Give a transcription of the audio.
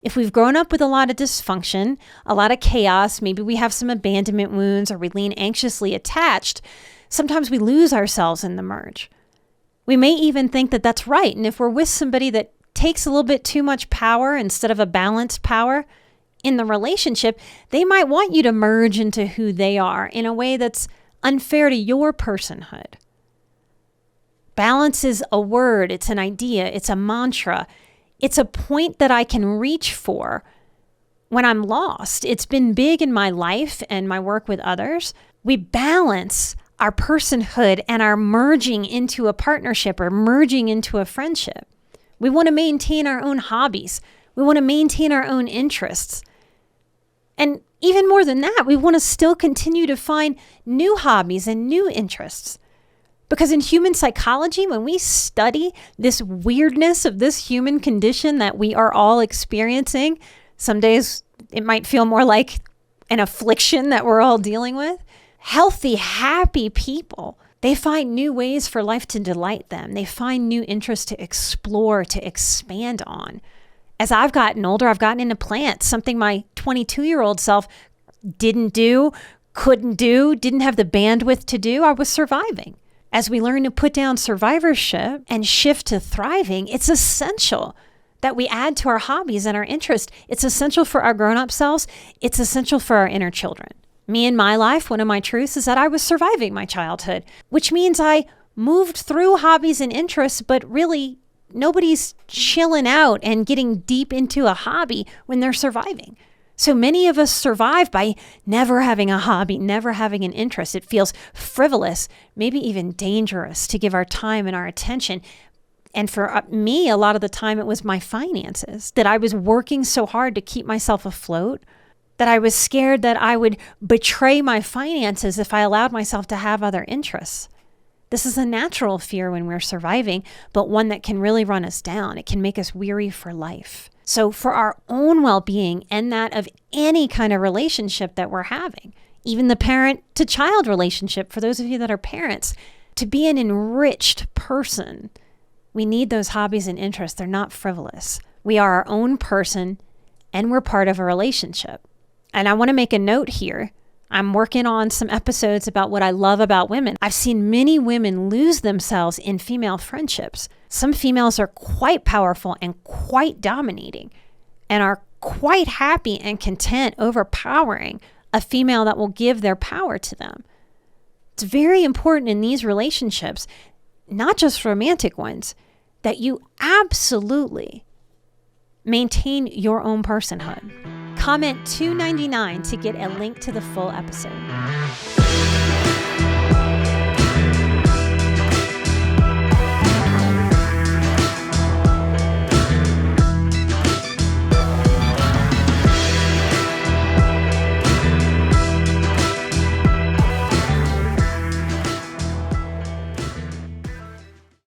If we've grown up with a lot of dysfunction, a lot of chaos, maybe we have some abandonment wounds or we lean anxiously attached, sometimes we lose ourselves in the merge. We may even think that that's right. And if we're with somebody that takes a little bit too much power instead of a balanced power in the relationship, they might want you to merge into who they are in a way that's unfair to your personhood. Balance is a word, it's an idea, it's a mantra. It's a point that I can reach for when I'm lost. It's been big in my life and my work with others. We balance our personhood and our merging into a partnership or merging into a friendship. We want to maintain our own hobbies. We want to maintain our own interests. And even more than that, we want to still continue to find new hobbies and new interests. Because in human psychology, when we study this weirdness of this human condition that we are all experiencing, some days it might feel more like an affliction that we're all dealing with. Healthy, happy people, they find new ways for life to delight them. They find new interests to explore, to expand on. As I've gotten older, I've gotten into plants, something my 22-year-old self didn't do, couldn't do, didn't have the bandwidth to do. I was surviving. As we learn to put down survivorship and shift to thriving, it's essential that we add to our hobbies and our interests. It's essential for our grown-up selves. It's essential for our inner children. Me in my life, one of my truths is that I was surviving my childhood, which means I moved through hobbies and interests, but really nobody's chilling out and getting deep into a hobby when they're surviving. So many of us survive by never having a hobby, never having an interest. It feels frivolous, maybe even dangerous to give our time and our attention. And for me, a lot of the time it was my finances, that I was working so hard to keep myself afloat, that I was scared that I would betray my finances if I allowed myself to have other interests. This is a natural fear when we're surviving, but one that can really run us down. It can make us weary for life. So for our own well-being and that of any kind of relationship that we're having, even the parent to child relationship, for those of you that are parents, to be an enriched person, we need those hobbies and interests. They're not frivolous. We are our own person and we're part of a relationship. And I want to make a note here. I'm working on some episodes about what I love about women. I've seen many women lose themselves in female friendships. Some females are quite powerful and quite dominating and are quite happy and content overpowering a female that will give their power to them. It's very important in these relationships, not just romantic ones, that you absolutely maintain your own personhood. Comment $2.99 to get a link to the full episode.